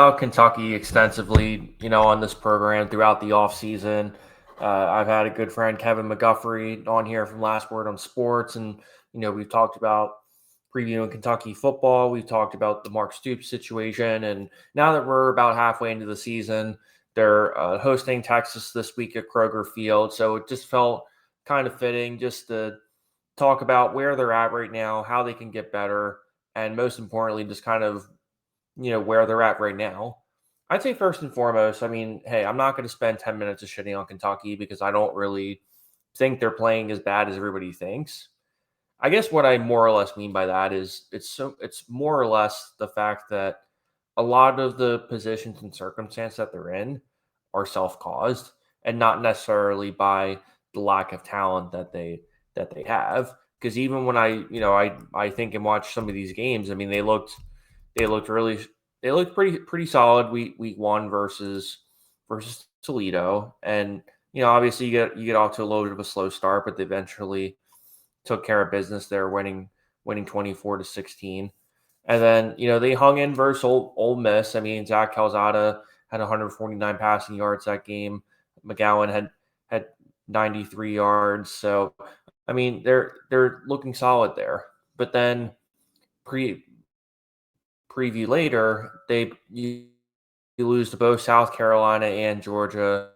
about Kentucky extensively, on this program throughout the offseason. I've had a good friend, Kevin McGuffrey, on here from Last Word on Sports. And, we've talked about previewing Kentucky football. We've talked about the Mark Stoops situation. And now that we're about halfway into the season, they're hosting Texas this week at Kroger Field. So it just felt kind of fitting just to talk about where they're at right now, how they can get better, and most importantly, just kind of where they're at right now. I'd say first and foremost, hey, I'm not going to spend 10 minutes of shitting on Kentucky because I don't really think they're playing as bad as everybody thinks. I guess what I more or less mean by that is it's more or less the fact that a lot of the positions and circumstance that they're in are self-caused and not necessarily by the lack of talent that they have. Because even when I think and watch some of these games, they looked really they looked pretty solid week one versus Toledo. And obviously you get off to a little bit of a slow start, but they eventually took care of business there, winning 24-16. And then they hung in versus Ole Miss. Zach Calzada had 149 passing yards that game. McGowan had 93 yards. So they're looking solid there. But then preview later, you lose to both South Carolina and Georgia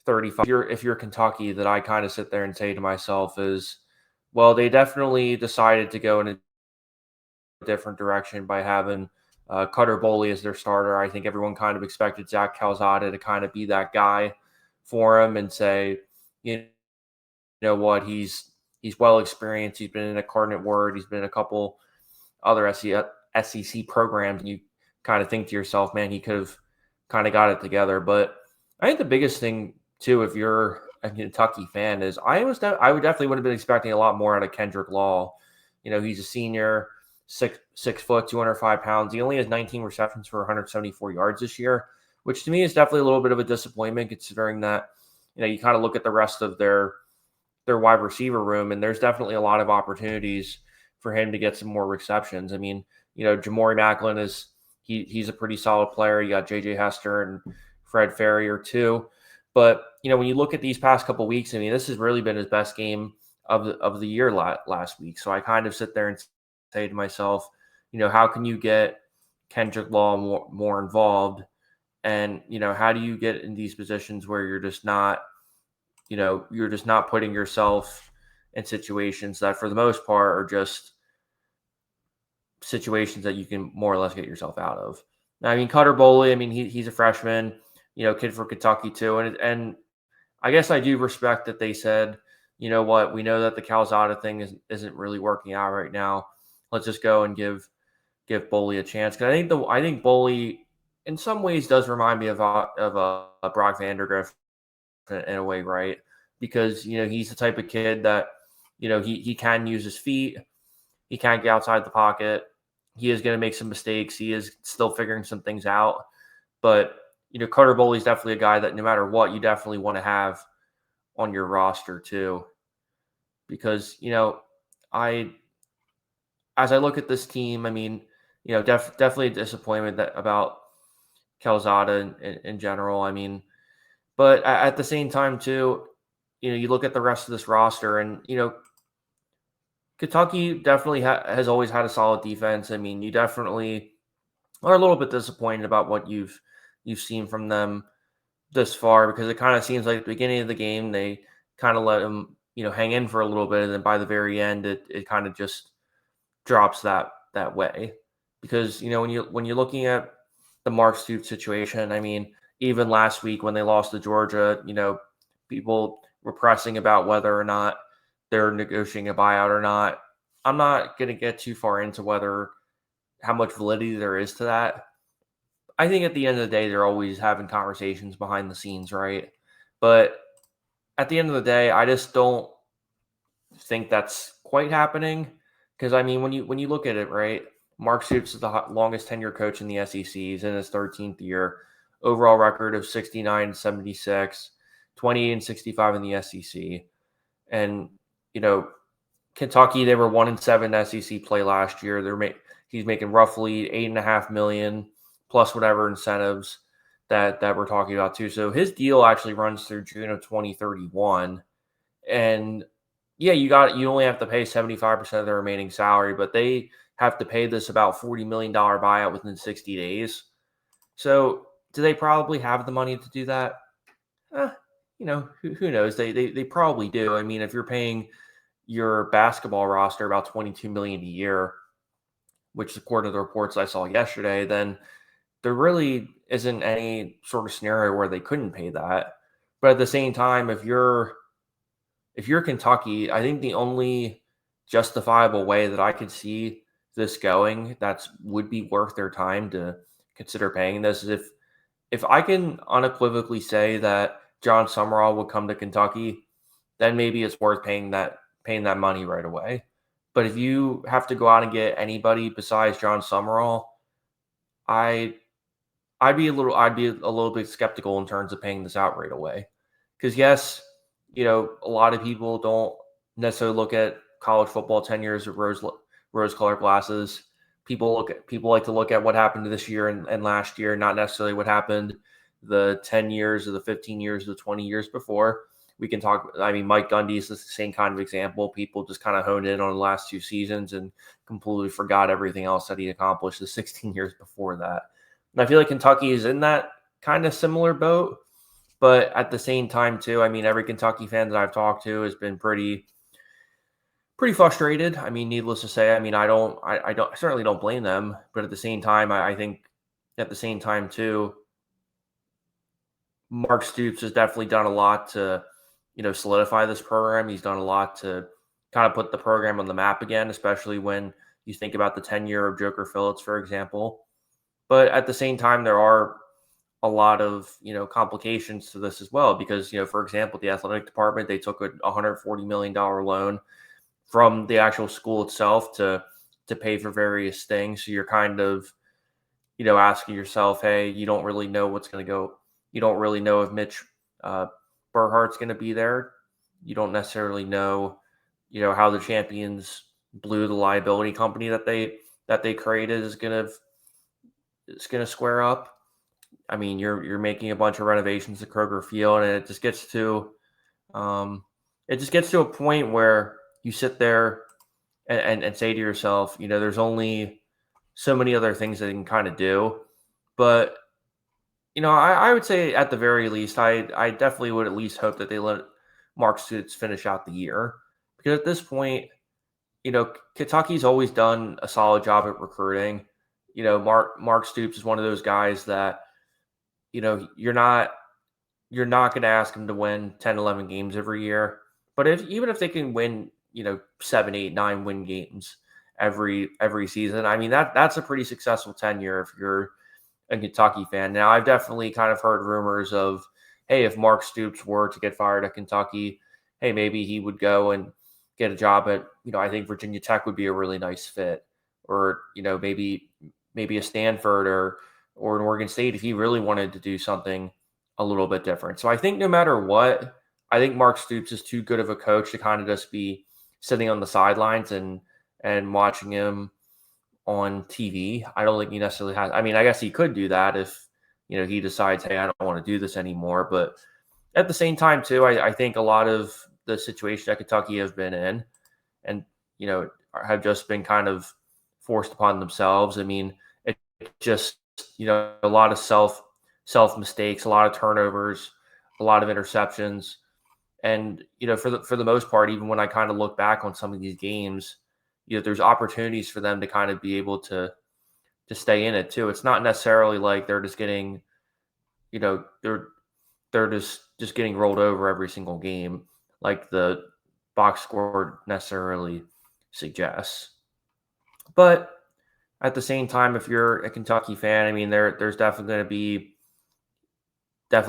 35. If you're Kentucky, that I kind of sit there and say to myself is, well, they definitely decided to go in a different direction by having Cutter Boley as their starter. I think everyone kind of expected Zach Calzada to kind of be that guy for him and say, you know what, he's well experienced. He's been in a Cardinal Word. He's been in a couple other SEC programs, and you kind of think to yourself, man, he could have kind of got it together. But I think the biggest thing too, if you're a Kentucky fan, is I would definitely would have been expecting a lot more out of Kendrick Law. He's a senior, 6 foot, 205 pounds. He only has 19 receptions for 174 yards this year, which to me is definitely a little bit of a disappointment considering that, you kind of look at the rest of their wide receiver room, and there's definitely a lot of opportunities for him to get some more receptions. Jamori Macklin he's a pretty solid player. You got JJ Hester and Fred Ferrier too. But, when you look at these past couple weeks, this has really been his best game of the year last week. So I kind of sit there and say to myself, how can you get Kendrick Law more involved? And, how do you get in these positions where you're just not putting yourself in situations that for the most part are just situations that you can more or less get yourself out of. Cutter Boley, he's a freshman, kid from Kentucky too. And I guess I do respect that they said, you know what, we know that the Calzada thing isn't really working out right now. Let's just go and give Boley a chance. Because I think Boley in some ways does remind me of a Brock Vandergrift in a way, right? Because, he's the type of kid that, he can use his feet. He can't get outside the pocket. He is going to make some mistakes. He is still figuring some things out. But, Cutter Boley is definitely a guy that no matter what, you definitely want to have on your roster too. Because, as I look at this team, definitely a disappointment about Calzada in general. But at the same time too, you look at the rest of this roster and, Kentucky definitely has always had a solid defense. You definitely are a little bit disappointed about what you've seen from them this far, because it kind of seems like at the beginning of the game, they kind of let them, hang in for a little bit. And then by the very end, it kind of just drops that way. Because, when you're looking at the Mark Stoops situation, even last week when they lost to Georgia, people were pressing about whether or not they're negotiating a buyout or not. I'm not going to get too far into how much validity there is to that. I think at the end of the day, they're always having conversations behind the scenes, right? But at the end of the day, I just don't think that's quite happening. Because, when you look at it, right, Mark Stoops is the longest tenure coach in the SEC. He's in his 13th year. Overall record of 69-76, 28-65 in the SEC. And, Kentucky, they were 1-7 SEC play last year. he's making roughly $8.5 million plus whatever incentives that we're talking about too. So his deal actually runs through June of 2031. And yeah, you only have to pay 75% of the remaining salary, but they have to pay this about $40 million buyout within 60 days. So do they probably have the money to do that? Who knows? They probably do. I mean, if you're paying your basketball roster about $22 million a year, which according to the reports I saw yesterday, then there really isn't any sort of scenario where they couldn't pay that. But at the same time, if you're Kentucky, I think the only justifiable way that I could see this going that would be worth their time to consider paying this is if I can unequivocally say that John Summerall would come to Kentucky, then maybe it's worth paying that money right away. But if you have to go out and get anybody besides John Summerall, I'd be a little bit skeptical in terms of paying this out right away. Because yes, a lot of people don't necessarily look at college football 10 years of rose-colored glasses. People like to look at what happened this year and last year, not necessarily what happened the 10 years or the 15 years or the 20 years before. We can talk. I mean, Mike Gundy is the same kind of example. People just kind of honed in on the last 2 seasons and completely forgot everything else that he accomplished the 16 years before that. And I feel like Kentucky is in that kind of similar boat. But at the same time, too, I mean, every Kentucky fan that I've talked to has been pretty frustrated. I mean, needless to say, I mean, I certainly don't blame them. But at the same time, I think at the same time, too, Mark Stoops has definitely done a lot to, solidify this program. He's done a lot to kind of put the program on the map again, especially when you think about the tenure of Joker Phillips, for example. But at the same time, there are a lot of, complications to this as well, because, for example, the athletic department, they took a $140 million loan from the actual school itself to pay for various things. So you're kind of, asking yourself, hey, you don't really know what's going to go. You don't really know if Mitch Burhart's going to be there. You don't necessarily know, how the Champions Blue, the liability company that they created, is going to square up. I mean, you're making a bunch of renovations to Kroger Field, and it just gets to a point where you sit there and say to yourself, there's only so many other things that you can kind of do. But I would say at the very least, I definitely would at least hope that they let Mark Stoops finish out the year, because at this point, Kentucky's always done a solid job at recruiting. Mark Stoops is one of those guys that, you're not going to ask him to win 10, 11 games every year. But even if they can win, 7, 8, 9 win games every season, I mean, that's a pretty successful tenure if you're a Kentucky fan. Now, I've definitely kind of heard rumors of, hey, if Mark Stoops were to get fired at Kentucky, hey, maybe he would go and get a job at, I think Virginia Tech would be a really nice fit, or, maybe a Stanford or an Oregon State if he really wanted to do something a little bit different. So I think no matter what, I think Mark Stoops is too good of a coach to kind of just be sitting on the sidelines and watching him on TV. I don't think he necessarily has. I mean, I guess he could do that if, he decides, hey, I don't want to do this anymore. But at the same time, too, I think a lot of the situation that Kentucky has been in and, have just been kind of forced upon themselves. I mean, it just, a lot of self mistakes, a lot of turnovers, a lot of interceptions. And, for the most part, even when I kind of look back on some of these games, there's opportunities for them to kind of be able to stay in it too. It's not necessarily like they're just getting, they're just getting rolled over every single game, like the box score necessarily suggests. But at the same time, if you're a Kentucky fan, I mean, there's definitely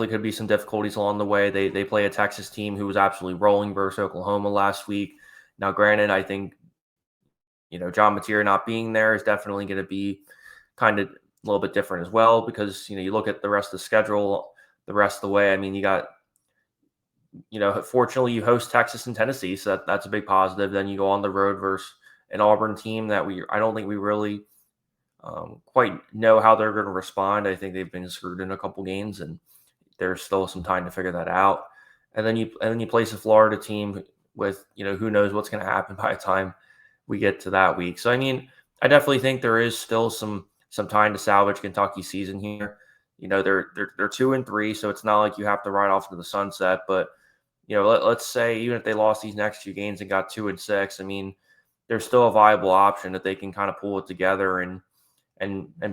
could be some difficulties along the way. They play a Texas team who was absolutely rolling versus Oklahoma last week. Now, granted, I think, John Mateer not being there is definitely going to be kind of a little bit different as well, because, you look at the rest of the schedule the rest of the way. I mean, you got, fortunately you host Texas and Tennessee, so that's a big positive. Then you go on the road versus an Auburn team that I don't think we really quite know how they're going to respond. I think they've been screwed in a couple games, and there's still some time to figure that out. And then you place a Florida team with, who knows what's going to happen by the time we get to that week. So I mean, I definitely think there is still some time to salvage Kentucky's season here. They're 2-3, so it's not like you have to ride off to the sunset. But let's say even if they lost these next few games and got 2-6, I mean, there's still a viable option that they can kind of pull it together and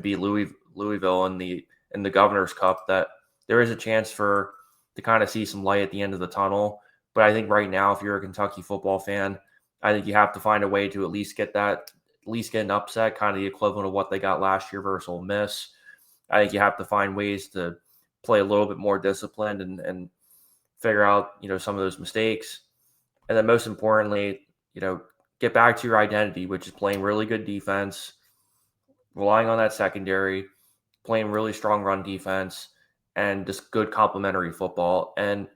beat Louisville in the Governor's Cup. That there is a chance to kind of see some light at the end of the tunnel. But I think right now, if you're a Kentucky football fan, I think you have to find a way to at least get an upset, kind of the equivalent of what they got last year versus Ole Miss. I think you have to find ways to play a little bit more disciplined and figure out, some of those mistakes. And then most importantly, get back to your identity, which is playing really good defense, relying on that secondary, playing really strong run defense, and just good complementary football. And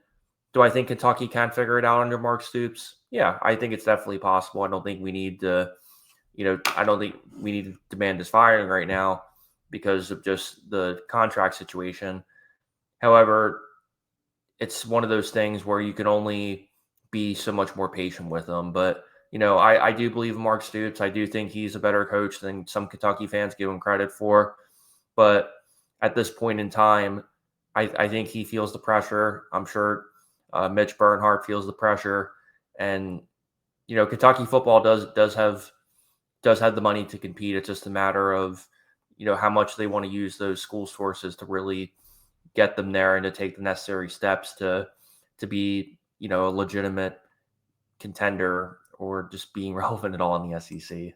do I think Kentucky can figure it out under Mark Stoops? Yeah, I think it's definitely possible. I don't think we need to demand his firing right now because of just the contract situation. However, it's one of those things where you can only be so much more patient with him. But, I do believe in Mark Stoops. I do think he's a better coach than some Kentucky fans give him credit for. But at this point in time, I think he feels the pressure. I'm sure Mitch Bernhardt feels the pressure. And, Kentucky football does have the money to compete. It's just a matter of, how much they want to use those school sources to really get them there and to take the necessary steps to be, a legitimate contender or just being relevant at all in the SEC.